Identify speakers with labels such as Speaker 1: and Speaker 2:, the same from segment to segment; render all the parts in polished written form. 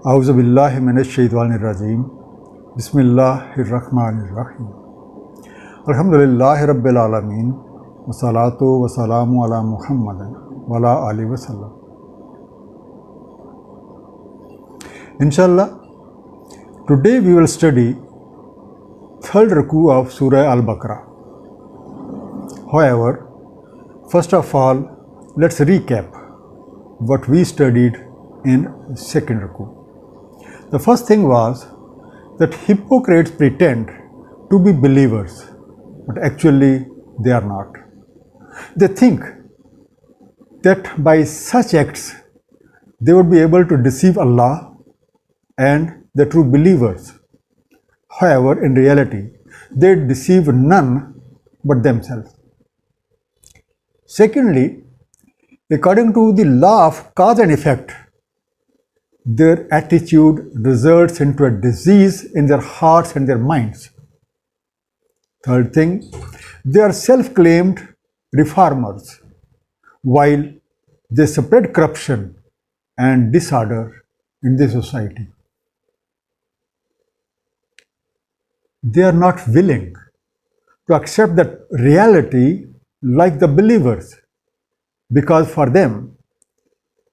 Speaker 1: A'udhu billahi minash shaitanir rajim. Bismillahir rahmanir rahim. Alhamdulillahi rabbil alamin. Wassalatu wassalamu ala Muhammadin wa ala alihi wasallam. Inshallah, today we will study third ruku of Surah Al-Baqarah. However, first of all, let's recap what we studied in second ruku. The first thing was that hypocrites pretend to be believers, but actually they are not. They think that by such acts they would be able to deceive Allah and the true believers. However, in reality, they deceive none but themselves. Secondly, according to the law of cause and effect, their attitude results into a disease in their hearts and their minds. Third thing, they are self-claimed reformers, while they spread corruption and disorder in the society. They are not willing to accept that reality like the believers, because for them,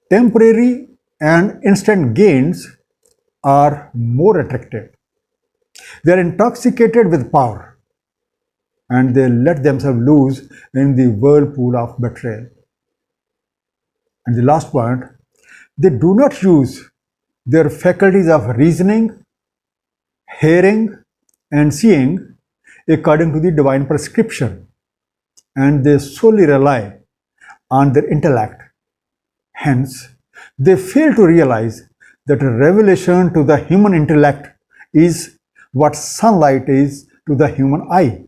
Speaker 1: temporary and instant gains are more attractive. They are intoxicated with power and they let themselves loose in the whirlpool of betrayal. And the last point, they do not use their faculties of reasoning, hearing, and seeing according to the divine prescription, and they solely rely on their intellect. Hence, they fail to realize that a revelation to the human intellect is what sunlight is to the human eye,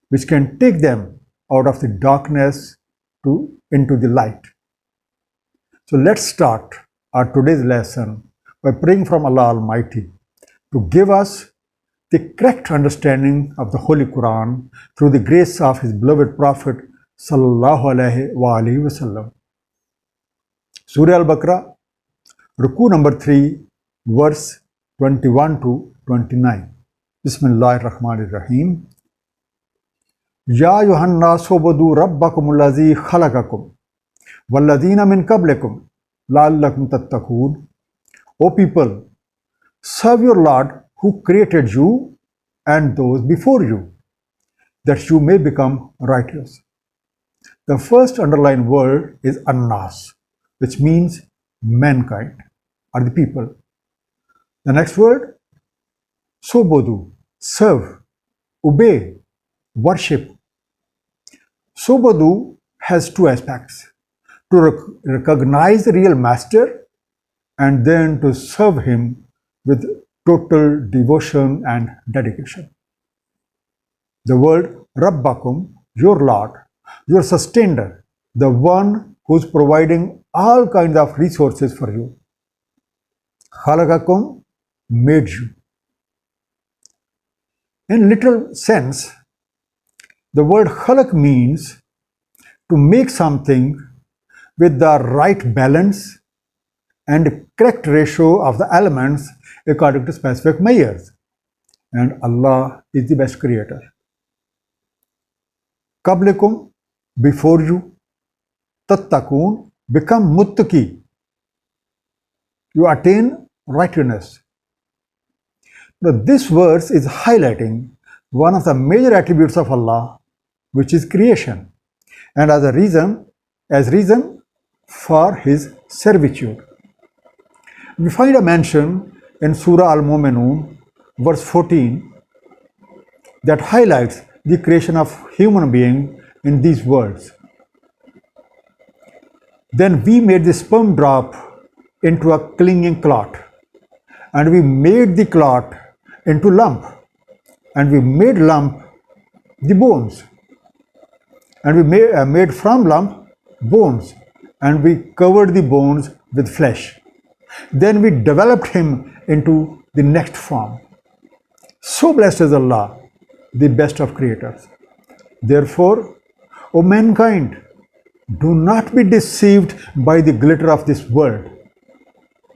Speaker 1: which can take them out of the darkness into the light. So let's start our today's lesson by praying from Allah Almighty to give us the correct understanding of the Holy Quran through the grace of His beloved Prophet Sallallahu Alaihi Wasallam. Surah Al-Baqarah, Ruku number 3, verse 21 to 29. Bismillahir Rahmanir Rahim. Ya ayyuhan nasu ubudu rabbakumul ladzi khalaqakum walladhina min qablikum la'allakum tattaqun. O people, serve your Lord who created you and those before you, that you may become righteous. The first underlined word is annas, which means mankind or the people. The next word, sobodu, serve, obey, worship. Sobodu has two aspects: to recognize the real master and then to serve him with total devotion and dedication. The word Rabbakum, your Lord, your sustainer, the one who's providing all kinds of resources for you. Khalaqakum, made you. In literal sense, the word khalaq means to make something with the right balance and correct ratio of the elements according to specific measures. And Allah is the best creator. Qablikum, before you. Tattakun, become muttaqi. You attain righteousness. Now, this verse is highlighting one of the major attributes of Allah, which is creation, and as reason for His servitude. We find a mention in Surah Al-Mu'minun, verse 14, that highlights the creation of human being in these words. Then we made the sperm drop into a clinging clot, and we made the clot into lump, and we made lump the bones, and we made from lump bones, and we covered the bones with flesh. Then we developed him into the next form. So blessed is Allah, the best of creators. Therefore, O mankind, do not be deceived by the glitter of this world.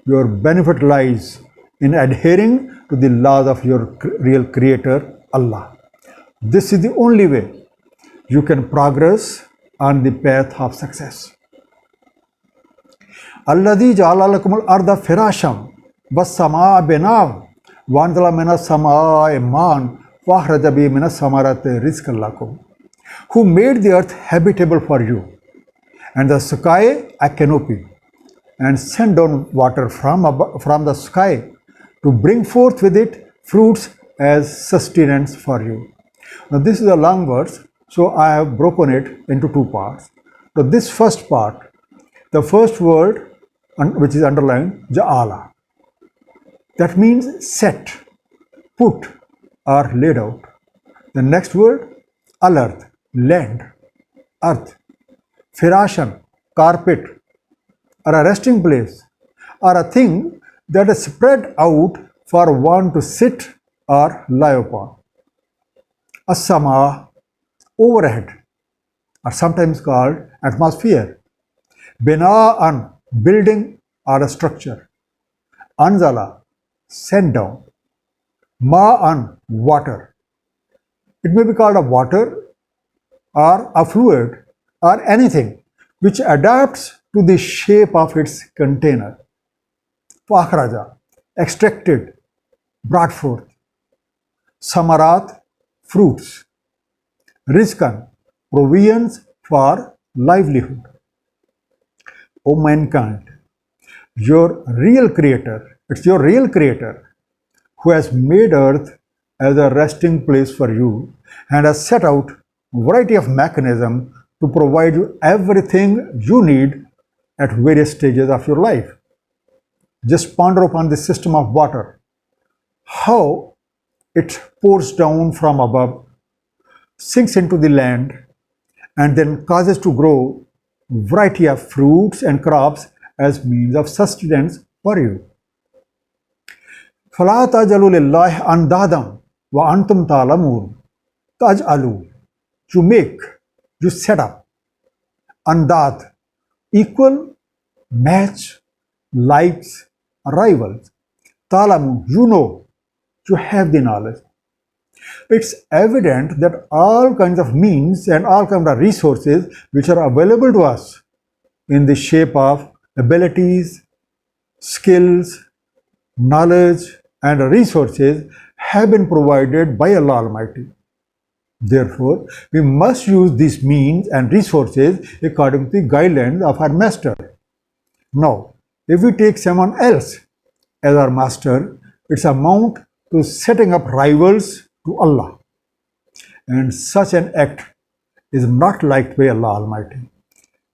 Speaker 1: Your benefit lies in adhering to the laws of your real creator, Allah. This is the only way you can progress on the path of success. Alladhi ja'ala lakumul arda firasham was samaa binaam wa anzala minas samaa'i ma'an wa akhraja bihi minas samarati rizqan lakum. Who made the earth habitable for you and the sky a canopy, and sent down water from the sky to bring forth with it fruits as sustenance for you. Now this is a long verse, so I have broken it into two parts. So this first part, the first word which is underlined, ja'ala, that means set, put or laid out. The next word, al-ard, land, earth, firashan, carpet, or a resting place, or a thing that is spread out for one to sit or lie upon. As-sama, overhead, or sometimes called atmosphere. Bina'an, building or a structure. Anzala, send down. Ma'an, water. It may be called a water or a fluid or anything which adapts to the shape of its container. Fakhraja, extracted, brought forth. Samarat, fruits. Rizqan, provisions for livelihood. O mankind, your real creator, it's your real creator who has made earth as a resting place for you and has set out a variety of mechanisms to provide you everything you need at various stages of your life. Just ponder upon the system of water, how it pours down from above, sinks into the land, and then causes to grow variety of fruits and crops as means of sustenance for you. فَلَا تَجْعَلُوا لِلَّهِ أَنْدَادًا وَأَنْتُمْ تَعْلَمُونَ. تَجْعَلُوا, you make, you set up. Andad, equal, match, likes, rivals. Talamu, you know, you have the knowledge. It's evident that all kinds of means and all kinds of resources which are available to us in the shape of abilities, skills, knowledge, and resources have been provided by Allah Almighty. Therefore, we must use these means and resources according to the guidelines of our master. Now, if we take someone else as our master, it's amount to setting up rivals to Allah. And such an act is not liked by Allah Almighty.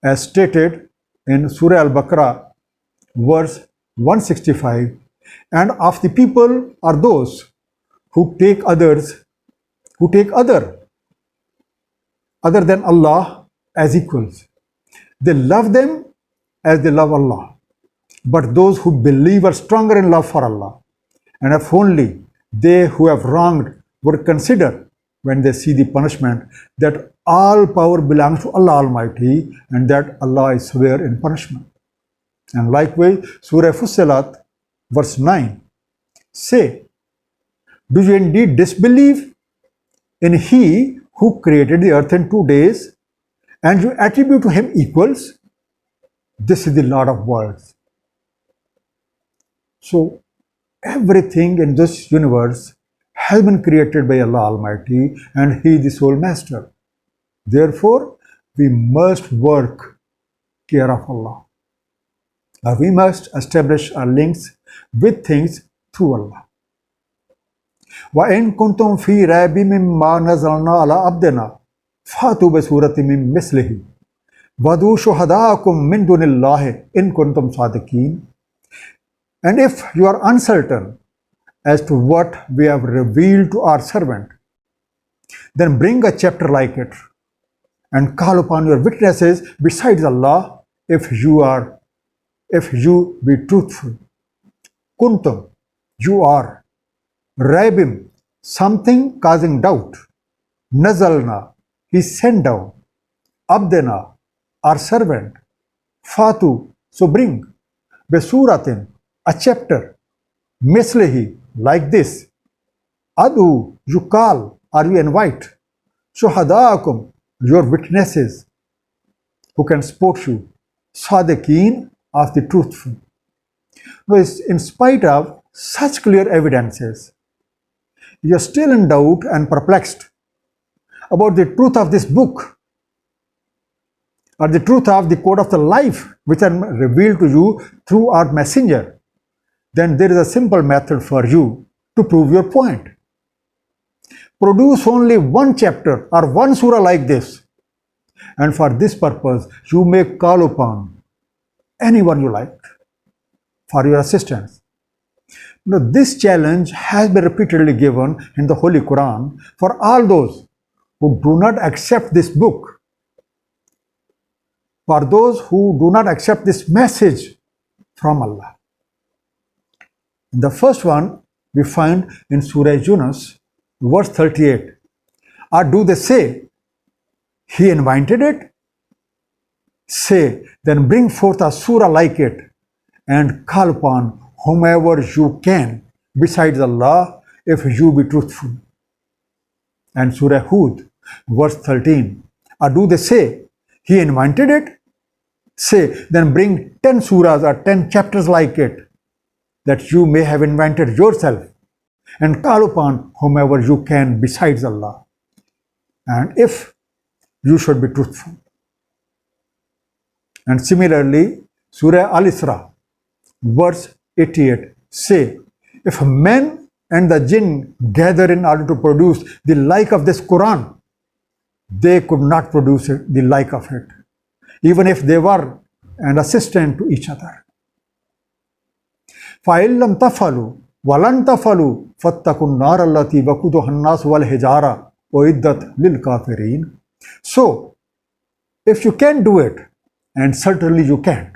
Speaker 1: As stated in Surah Al-Baqarah, verse 165, and of the people are those who take other than Allah as equals. They love them as they love Allah. But those who believe are stronger in love for Allah. And if only they who have wronged would consider when they see the punishment that all power belongs to Allah Almighty and that Allah is severe in punishment. And likewise, Surah Fussilat, verse 9, say, do you indeed disbelieve in He who created the earth in 2 days and you attribute to Him equals? This is the Lord of worlds. So, everything in this universe has been created by Allah Almighty and He is the sole master. Therefore, we must work care of Allah. We must establish our links with things through Allah. وَإِن كُنْتُمْ فِي رَيْبٍ مِّمَّا نَزَّلْنَا عَلَىٰ عَبْدِنَا فَأْتُوا بِسُورَةٍ مِّن مِّثْلِهِ وَادْعُوا شُهَدَاءَكُم مِّن دُونِ اللَّهِ إِن كُنتُمْ صَادِقِينَ. And if you are uncertain as to what we have revealed to our servant, then bring a chapter like it and call upon your witnesses besides Allah if you be truthful. Kuntum, you are. Raibim, something causing doubt. Nazalna, He sent down. Abdena, our servant. Fatu, so bring. Besuratin, a chapter. mislihi, like this. Adu, you call or you invite. Shuhadaakum, your witnesses who can support you. Sadiqeen, of the truthful. Now, in spite of such clear evidences, you are still in doubt and perplexed about the truth of this book or the truth of the code of the life which are revealed to you through our messenger, then there is a simple method for you to prove your point. Produce only one chapter or one surah like this, and for this purpose you may call upon anyone you like for your assistance. Now, this challenge has been repeatedly given in the Holy Quran for all those who do not accept this book, for those who do not accept this message from Allah. The first one we find in Surah Yunus, verse 38. Or do they say, He invented it? Say, then bring forth a surah like it and call upon whomever you can besides Allah if you be truthful. And Surah Hud, verse 13. Or do they say, He invented it? Say, then bring 10 surahs or 10 chapters like it, that you may have invented yourself, and call upon whomever you can besides Allah, and if you should be truthful. And similarly, Surah Al-Isra, verse 88, say, if men and the jinn gather in order to produce the like of this Quran, they could not produce the like of it, even if they were an assistant to each other. فَإِن لَمْ تَفْعَلُوا وَلَنْ تَفْعَلُوا فَاتَّقُوا النَّارَ الَّتِي وَقُودُهَا النَّاسُ وَالْحِجَارَةُ أُعِدَّتْ لِلْكَافِرِينَ. So, if you can do it, and certainly you can't,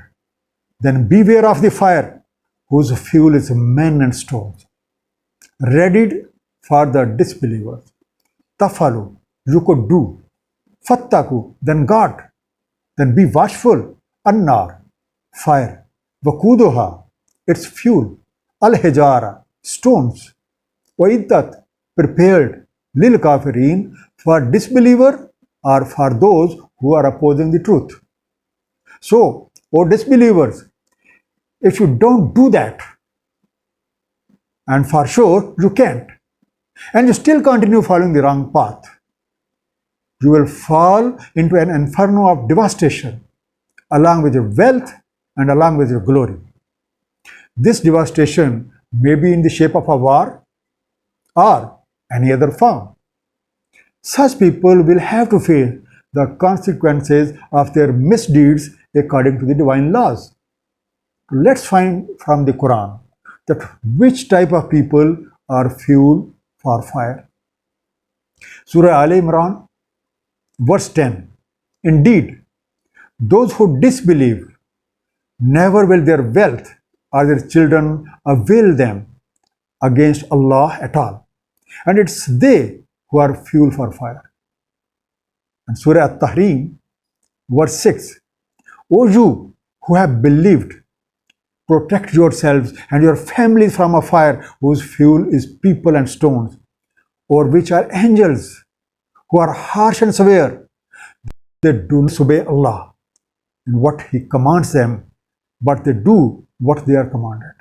Speaker 1: then beware of the fire whose fuel is men and stones, readied for the disbelievers. Tafalu, you could do. Fattaku, then God, then be watchful. Annar, fire. Wakuduha, its fuel. Al-hijara, stones. Waiddat, prepared. Lil kafirin, for disbeliever or for those who are opposing the truth. So, O disbelievers, if you don't do that, and for sure you can't, and you still continue following the wrong path, you will fall into an inferno of devastation along with your wealth and along with your glory. This devastation may be in the shape of a war or any other form. Such people will have to face the consequences of their misdeeds according to the divine laws. Let's find from the Quran that which type of people are fuel for fire. Surah Al Imran, verse 10. Indeed, those who disbelieve, never will their wealth or their children avail them against Allah at all. And it's they who are fuel for fire. And Surah At-Tahrim, verse 6. O you who have believed, protect yourselves and your families from a fire whose fuel is people and stones, or which are angels who are harsh and severe. They do not obey Allah in what He commands them, but they do what they are commanded.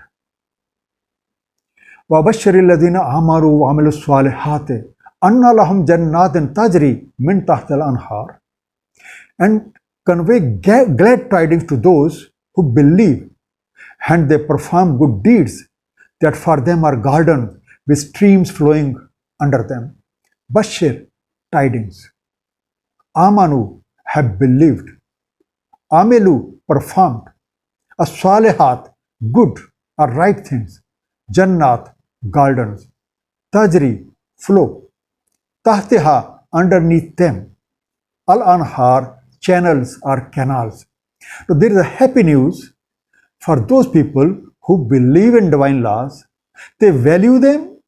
Speaker 1: وَبَشِّرِ الَّذِينَ آمَنُوا وَعَمِلُوا الصَّالِحَاتِ أَنَّ لَهُمْ جَنَّاتٍ تَجْرِي مِنْ تَحْتِهَا الْأَنْهَارُ. And convey glad tidings to those who believe and they perform good deeds, that for them are gardens with streams flowing under them. Bashir, tidings. Amanu, have believed. Amelu, performed. As-salihat, good or right things. Jannat, gardens. Tajri, flow. Tahtiha, underneath them. Al-anhar, channels or canals. So there is a happy news for those people who believe in divine laws. They value them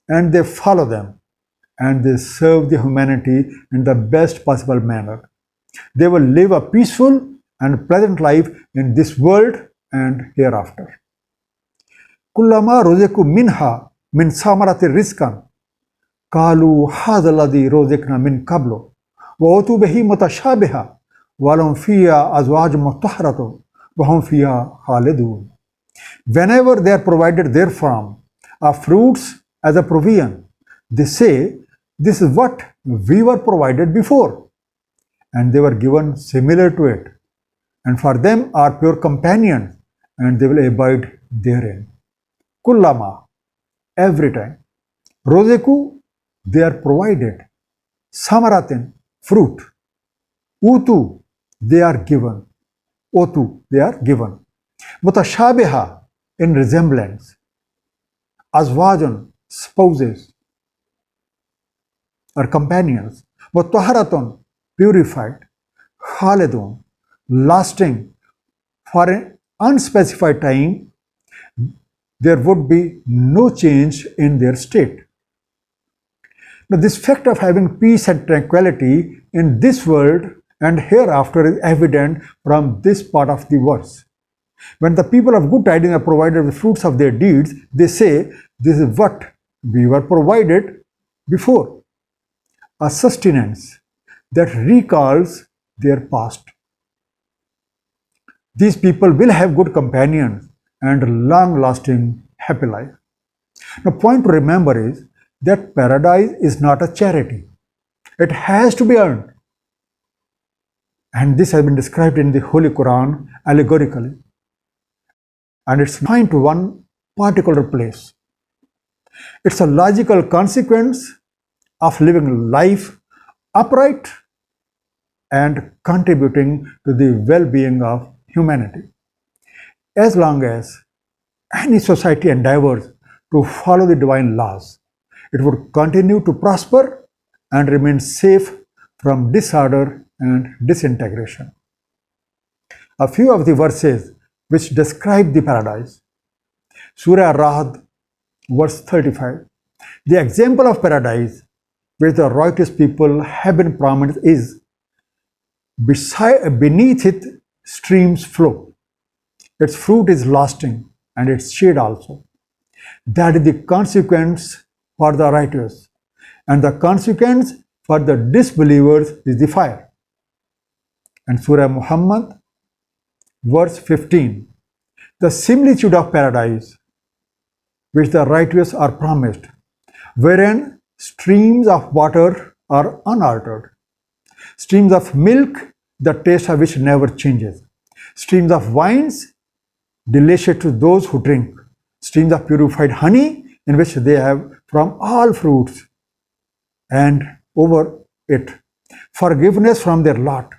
Speaker 1: and they follow them, and they serve the humanity in the best possible manner. They will live a peaceful and pleasant life in this world and hereafter. Kullama rozeku minha min samarati rizqan qalu hadha alladhi rozekna min qablu wa utu bihi mutashabiha wa lahum fiha azwajun mutahharatun wa hum fiha khalidun. Whenever they are provided therefrom of fruits as a provision, they say, this is what we were provided before, and they were given similar to it. And for them are pure companions, and they will abide therein. Kullama, every time. Rozeku, they are provided. Samaratin, fruit. Utu, they are given. Otu, they are given. Mutashabiha, in resemblance. Azwajan, spouses or companions. Mutahharatun, purified. Khalidun, lasting for an unspecified time. There would be no change in their state. Now, this fact of having peace and tranquility in this world and hereafter is evident from this part of the verse. When the people of good tidings are provided with fruits of their deeds, they say, this is what we were provided before. A sustenance that recalls their past. These people will have good companions and long-lasting happy life. Now, point to remember is that paradise is not a charity. It has to be earned. And this has been described in the Holy Quran allegorically. And it's not confined to one particular place. It's a logical consequence of living life upright and contributing to the well-being of humanity. As long as any society endeavors to follow the divine laws, it would continue to prosper and remain safe from disorder and disintegration. A few of the verses which describe the paradise. Surah Ar-Ra'd, verse 35. The example of paradise which the righteous people have been promised is, beneath it streams flow. Its fruit is lasting and its shade also. That is the consequence for the righteous, and the consequence for the disbelievers is the fire. And Surah Muhammad, verse 15. The similitude of paradise which the righteous are promised, wherein streams of water are unaltered, streams of milk, the taste of which never changes, streams of wines, delicious to those who drink, streams of purified honey, in which they have from all fruits, and over it forgiveness from their lot.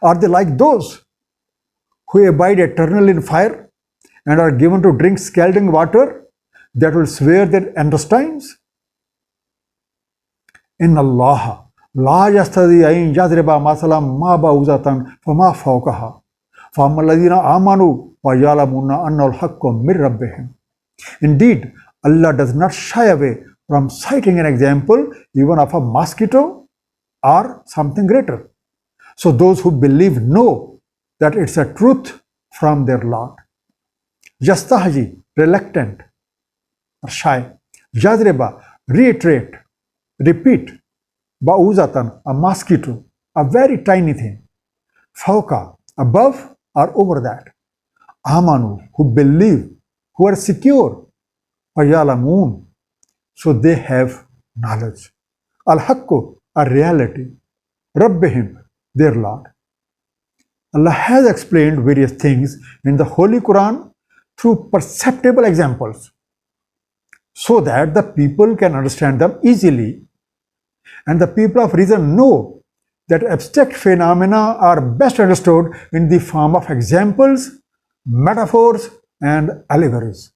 Speaker 1: Are they like those who abide eternally in fire and are given to drink scalding water that will swear their intestines? Inna Allah la yastadi ayn yadriba masalam ma ba'uzatan fama fawqaha fa'amma alladhina amanu wa ya'lamuna anna al-haqqu min rabbihim. Indeed, Allah does not shy away from citing an example even of a mosquito or something greater. So those who believe know that it's a truth from their Lord. Yastahji, reluctant or shy. Yadriba, reiterate, repeat. Ba'uzatan, a mosquito, a very tiny thing. Fauka, above or over that. Amanu, who believe, who are secure. Fayalamun, so they have knowledge. Al-Haqqu, a reality. Rabbihim, their Lord. Allah has explained various things in the Holy Quran through perceptible examples, so that the people can understand them easily, and the people of reason know that abstract phenomena are best understood in the form of examples, metaphors, and allegories.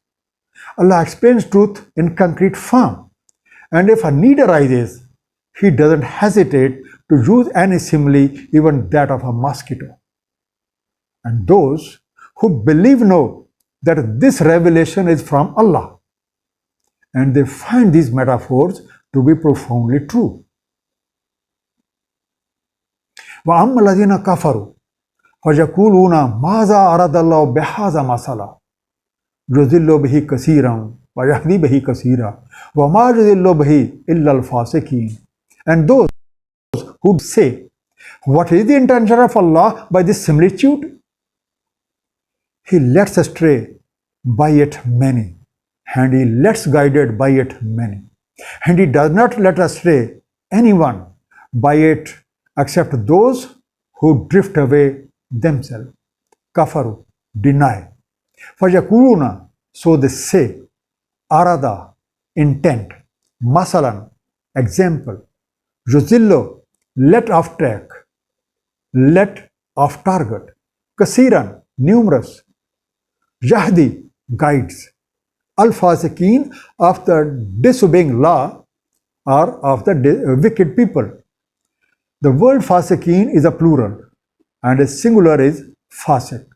Speaker 1: Allah explains truth in concrete form, and if a need arises, He doesn't hesitate to use any simile, even that of a mosquito. And those who believe know that this revelation is from Allah, and they find these metaphors to be profoundly true. وَأَمَّا الَّذِينَ كَفَرُوا فَيَقُولُونَ مَاذَا أَرَادَ اللَّهُ بِهَذَا مَثَلًا युज़िल्लु बिही कसीरन व यहदी बिही कसीरा व मा युज़िल्लु बिही इल्लल फासिकीन. And those who say, what is the intention of Allah by this similitude? He lets astray by it many, and He lets guided by it many. And He does not let astray anyone by it except those who drift away themselves. Kafaru, deny. Fayakuluna, so they say. Arada, intent. Masalan, example. Yuzillo, let off track. Let off target. Kasiran, numerous. Yahdi, guides. Al-Fasiqeen, of the disobeying law or of the wicked people. The word Fasiqeen is a plural and a singular is Fasiq.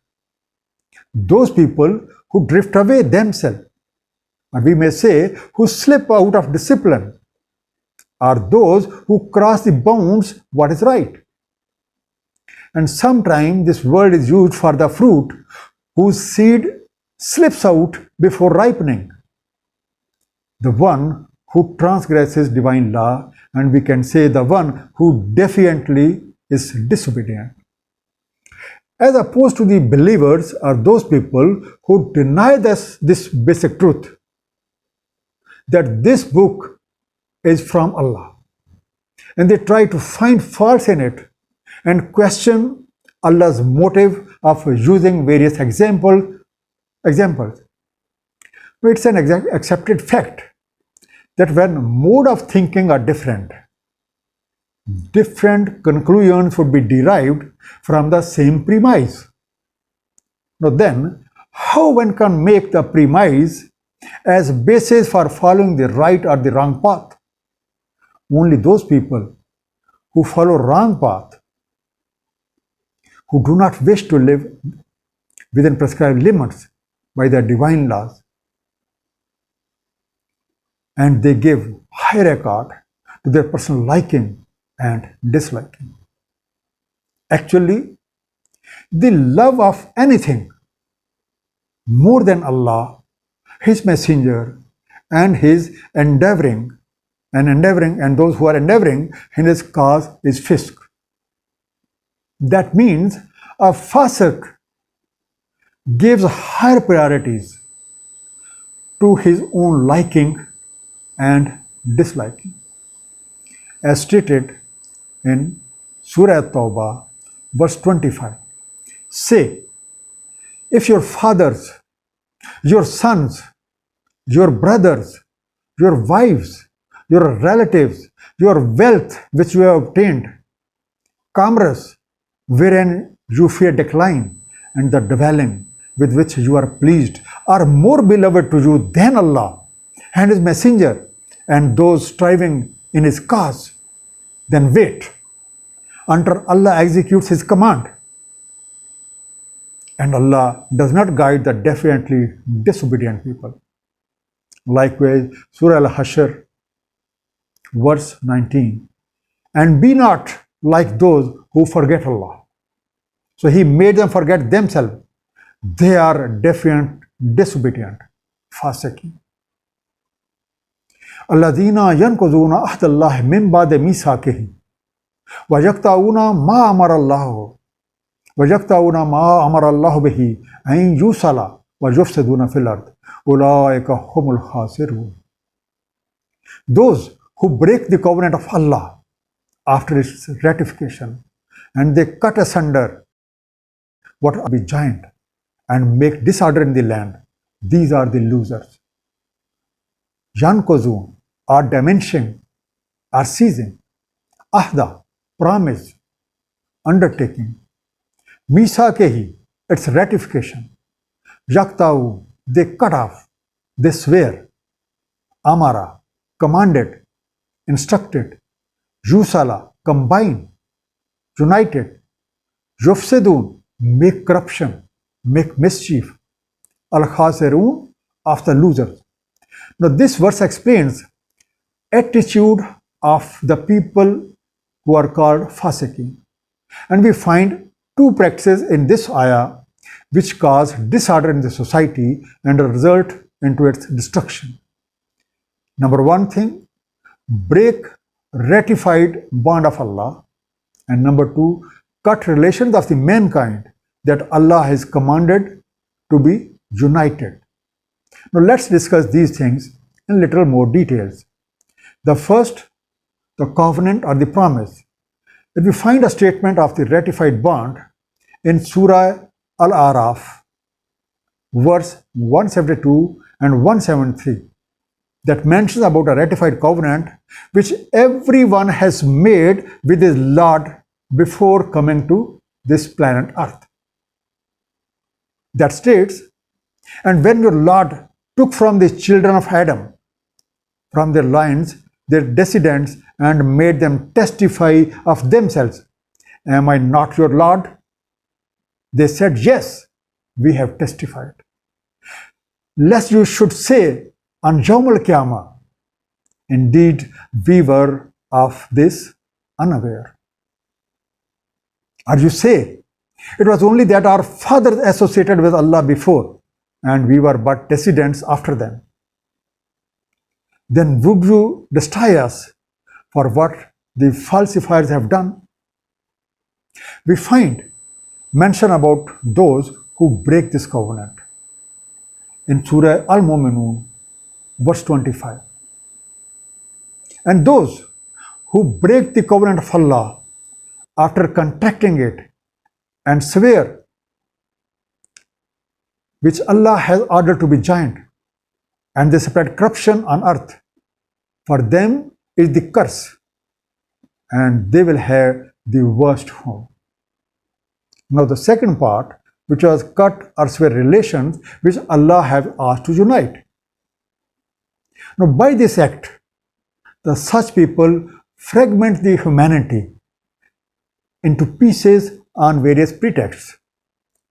Speaker 1: Those people who drift away themselves, or we may say who slip out of discipline, are those who cross the bounds what is right. And sometimes this word is used for the fruit whose seed slips out before ripening. The one who transgresses divine law, and we can say the one who defiantly is disobedient. As opposed to the believers are those people who deny this basic truth, that this book is from Allah, and they try to find faults in it and question Allah's motive of using various examples. It's an accepted fact that when mode of thinking are different conclusions would be derived from the same premise. Now then, how one can make the premise as basis for following the right or the wrong path? Only those people who follow wrong path, who do not wish to live within prescribed limits by the divine laws, and they give high regard to their personal liking and disliking. Actually, the love of anything more than Allah, His Messenger, and His endeavoring, and those who are endeavoring in His cause is fisk. That means a fasiq gives higher priorities to his own liking and disliking, as stated in Surah Tawbah, verse 25. Say, if your fathers, your sons, your brothers, your wives, your relatives, your wealth which you have obtained, commerce wherein you fear decline, and the dwelling with which you are pleased are more beloved to you than Allah and His Messenger and those striving in His cause, then wait until Allah executes His command. And Allah does not guide the defiantly disobedient people. Likewise, Surah Al-Hashr, verse 19. And be not like those who forget Allah. So He made them forget themselves. They are defiant, disobedient, fasiqeen. Alladhina yanquduna ahdallahi min ba'di mithaqihi wa yaqta'una ma amara Allahu bihi an yusala wa yufsiduna fil ard ulaika humul khasirun. Those who break the covenant of Allah after its ratification, and they cut asunder what are be giant and make disorder in the land, these are the losers. Yanquzun are diminishing, are seizing. Ahda, promise, undertaking. Misakehi, its ratification. Yaktau, they cut off, they swear. Amara, commanded, instructed. Yusala, combine, united. Yufsidun, make corruption, make mischief. Al-Khasirun, of the losers. Now this verse explains attitude of the people who are called fasiqeen. And we find two practices in this ayah which cause disorder in the society and result into its destruction. Number one thing, break ratified bond of Allah, and number two, cut relations of the mankind that Allah has commanded to be united. Now let's discuss these things in little more details. The first, the covenant or the promise. If we find a statement of the ratified bond in Surah Al-Araf, verse 172 and 173, that mentions about a ratified covenant which everyone has made with his Lord before coming to this planet Earth. That states, and when your Lord took from the children of Adam, from their loins, their descendants, and made them testify of themselves, am I not your Lord? They said, yes, we have testified. Lest you should say on Yawm al-Qiyamah, indeed we were of this unaware. Or you say, it was only that our fathers associated with Allah before, and we were but descendants after them. Then would you destroy us for what the falsifiers have done? We find mention about those who break this covenant in Surah Al-Mu'minun, verse 25. And those who break the covenant of Allah after contracting it and swear, which Allah has ordered to be joined, and they spread corruption on earth, for them is the curse, and they will have the worst home. Now the second part, which was cut or swear relations which Allah has asked to unite. Now by this act, such people fragment the humanity into pieces on various pretexts.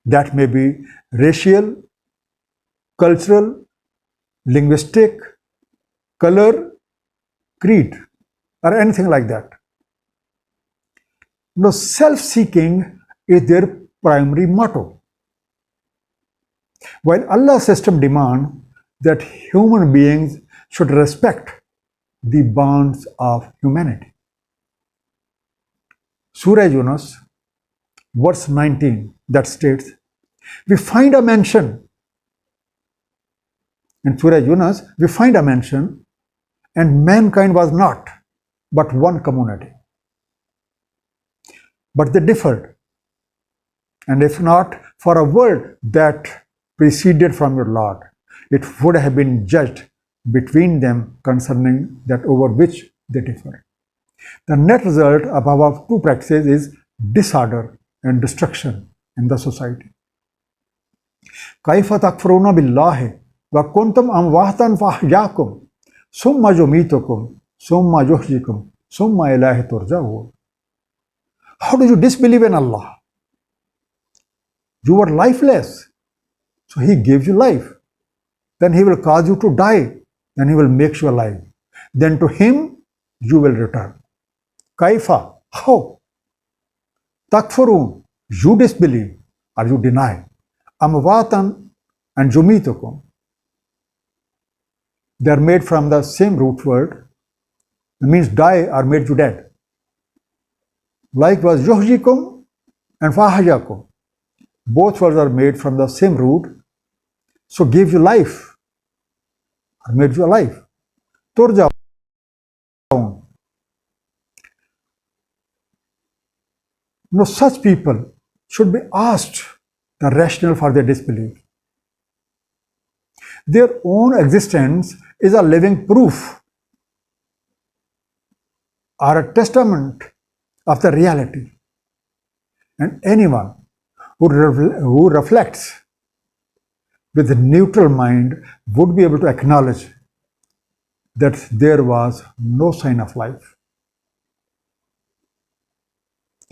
Speaker 1: That may be racial, cultural, linguistic, color, creed, or anything like that. Now self-seeking is their primary motto. While Allah's system demands that human beings should respect the bonds of humanity. Surah Yunus, verse 19, that states, we find a mention in Surah Yunus, we find a mention, and mankind was not but one community. But they differed, and if not for a word that proceeded from your Lord, it would have been judged between them concerning that over which they differed. The net result of above two practices is disorder and destruction in the society. Kaifa takfuruna billahi wa kuntum amwatan fahyakum summa yumitukum summa yuhyikum summa ilahi turja'un. How do you disbelieve in Allah? You were lifeless, so He gives you life. Then He will cause you to die. Then He will make you alive. Then to Him you will return. Kaifa, how? Takfurun, you disbelieve or you deny. Amwatan and yumitukum. They are made from the same root word. It means die or made you dead. Likewise, yuhyikum and fahayakum. Both words are made from the same root. So give you life or made you alive. Turja'un. No, such people should be asked the rationale for their disbelief. Their own existence is a living proof or a testament of the reality. And anyone who reflects with a neutral mind would be able to acknowledge that there was no sign of life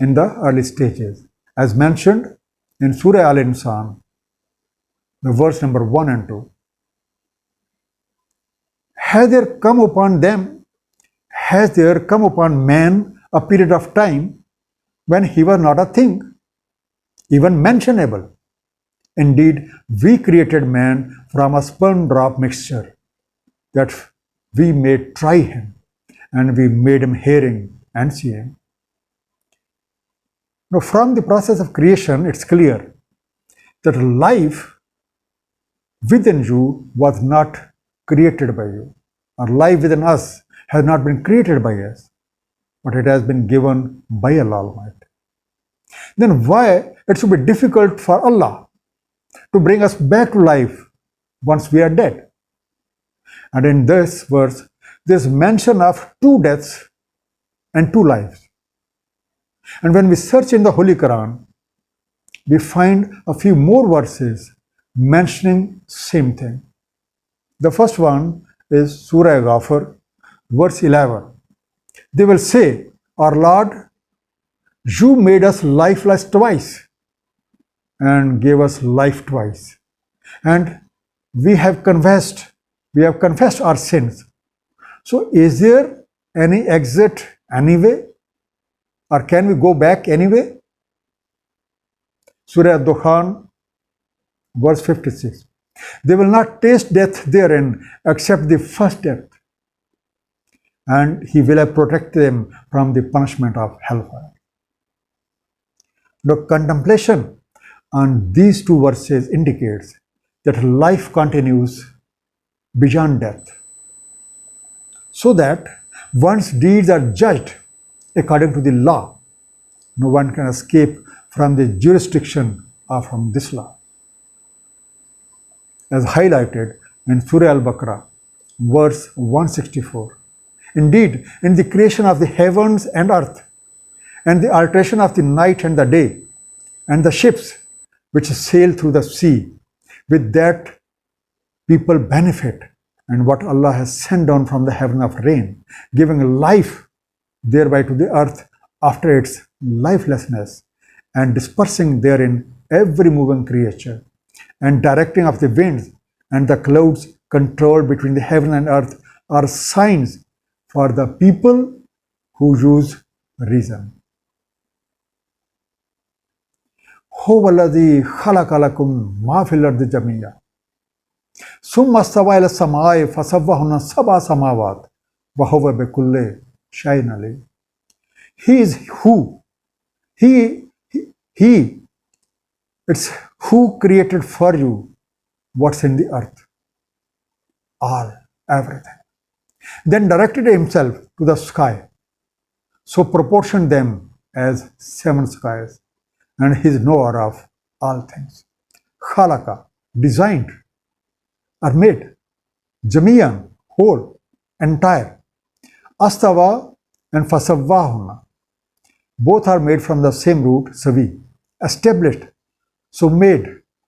Speaker 1: in the early stages, as mentioned in Surah Al-Insan, the verse number 1 and 2. Has there come upon man a period of time when he was not a thing, even mentionable, Indeed, we created man from a sperm drop mixture, that we may try him, and we made him hearing and seeing. Now, from the process of creation, it's clear that life within you was not created by you, or life within us has not been created by us, but it has been given by Allah Almighty. Then why it should be difficult for Allah to bring us back to life once we are dead? And in this verse, there's mention of 2 deaths and 2 lives. And when we search in the Holy Quran, we find a few more verses mentioning same thing. The first one is Surah Ghafir, verse 11. They will say, "Our Lord, you made us lifeless twice and gave us life twice. And we have confessed our sins. So is there any exit anyway? Or can we go back anyway?" Surah Ad-Dukhan, verse 56. They will not taste death therein except the first death, and He will protect them from the punishment of hellfire. The contemplation on these 2 verses indicates that life continues beyond death, so that one's deeds are judged according to the law. No one can escape from the jurisdiction of from this law, as highlighted in Surah Al-Baqarah, verse 164. Indeed, in the creation of the heavens and earth, and the alteration of the night and the day, and the ships which sail through the sea, with that people benefit, and what Allah has sent down from the heaven of rain, giving life thereby to the earth after its lifelessness, and dispersing therein every moving creature, and directing of the winds and the clouds controlled between the heaven and earth, are signs for the people who use reason. هو الذي خلق لكم ما في الأرض جميعا ثم استوى إلى السماء فسواهن 7 سماوات وهو بكل شيء عليم. He is who? It's who created for you what's in the earth. All, everything. Then directed himself to the sky, so proportioned them as 7 skies, and he is knower of all things. Khalaka, designed, or made. Jamiyan, whole, entire. Astawa and fasavvahuna, both are made from the same root, savi. Established, so made,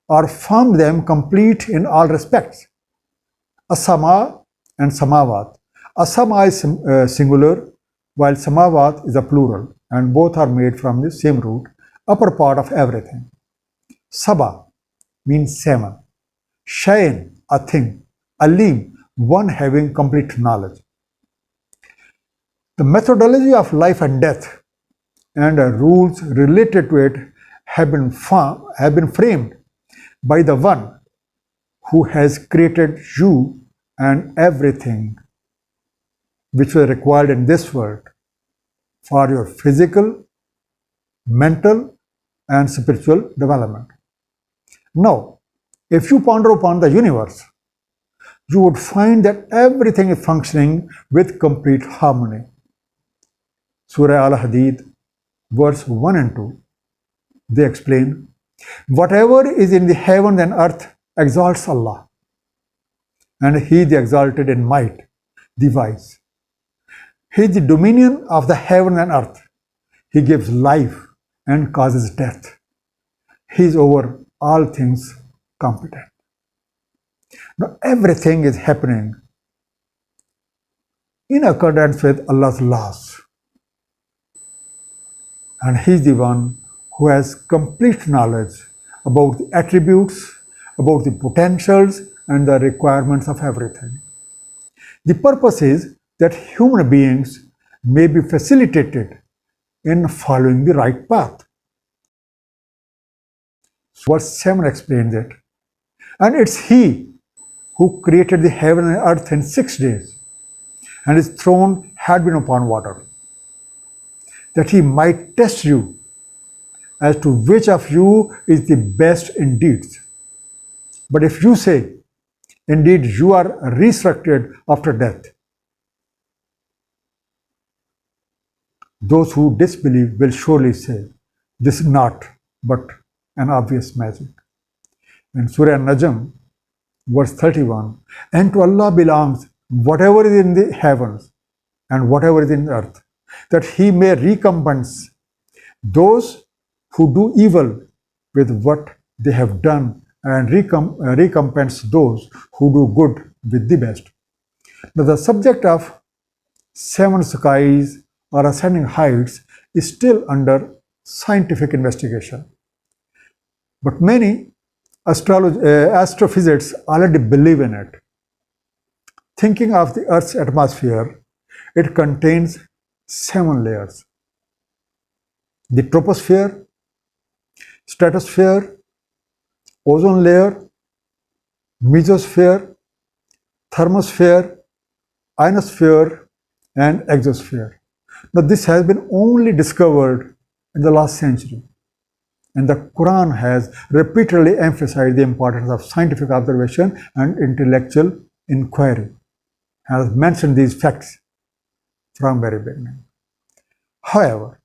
Speaker 1: or formed them complete in all respects. Asama and samavat. Asama is singular, while samavat is a plural, and both are made from the same root, upper part of everything. Saba means 7. Shayn, a thing. Alim, one having complete knowledge. The methodology of life and death and rules related to it have been framed by the one who has created you and everything which was required in this world for your physical, mental, and spiritual development. Now, if you ponder upon the universe, you would find that everything is functioning with complete harmony. Surah Al-Hadid, verse 1 and 2, they explain, whatever is in the heaven and earth exalts Allah, and He the exalted in might, the wise. He is the dominion of the heaven and earth. He gives life and causes death. He is over all things competent. Now everything is happening in accordance with Allah's laws. And He is the one who has complete knowledge about the attributes, about the potentials and the requirements of everything. The purpose is that human beings may be facilitated in following the right path. Verse 7 explains it. And it's He who created the heaven and earth in 6 days, and His throne had been upon water, that He might test you as to which of you is the best in deeds. But if you say, indeed you are resurrected after death, those who disbelieve will surely say, this is not but an obvious magic. In Surah Najm, verse 31, and to Allah belongs whatever is in the heavens and whatever is in the earth, that He may recompense those who do evil with what they have done and recompense those who do good with the best. Now, the subject of 7 skies or ascending heights is still under scientific investigation. But many astrophysicists already believe in it. Thinking of the Earth's atmosphere, it contains 7 layers: the troposphere, stratosphere, ozone layer, mesosphere, thermosphere, ionosphere, and exosphere. Now, this has been only discovered in the last century, and the Quran has repeatedly emphasized the importance of scientific observation and intellectual inquiry, has mentioned these facts from very beginning. However,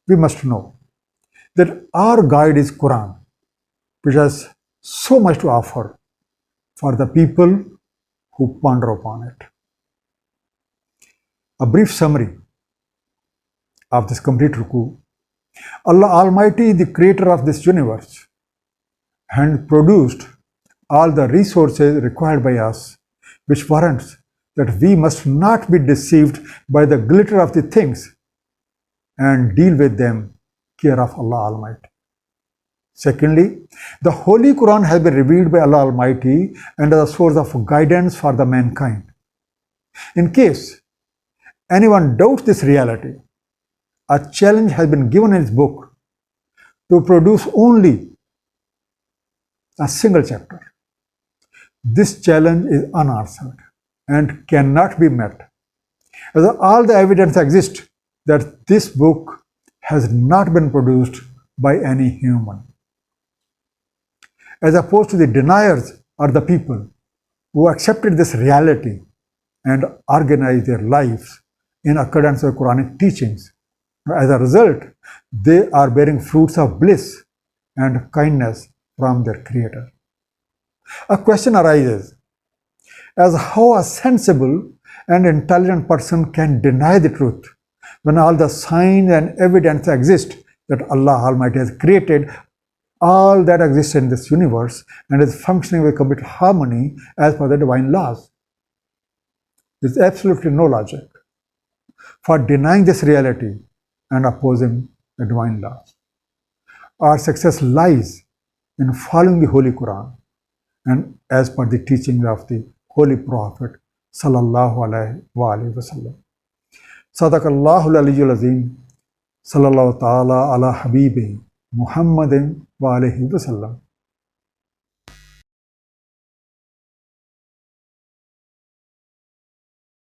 Speaker 1: we must know that our guide is Quran, which has so much to offer for the people who ponder upon it. A brief summary of this complete ruku. Allah Almighty, the creator of this universe, and produced all the resources required by us, which warrants that we must not be deceived by the glitter of the things and deal with them care of Allah Almighty. Secondly, the Holy Quran has been revealed by Allah Almighty and as a source of guidance for the mankind. In case anyone doubts this reality, a challenge has been given in his book to produce only a single chapter. This challenge is unanswered and cannot be met, as all the evidence exists that this book has not been produced by any human. As opposed to the deniers are the people who accepted this reality and organized their lives in accordance with Quranic teachings. As a result, they are bearing fruits of bliss and kindness from their Creator. A question arises as how a sensible and intelligent person can deny the truth when all the signs and evidence exist that Allah Almighty has created all that exists in this universe and is functioning with complete harmony as per the divine laws. There is absolutely no logic for denying this reality and opposing the divine laws. Our success lies in following the Holy Quran and as per the teaching of the Holy Prophet sallallahu alaihi wasallam. Sadaqallahu al-aliyyul azim, sallallahu ta'ala ala habibi Muhammadin wa alaihi wasallam.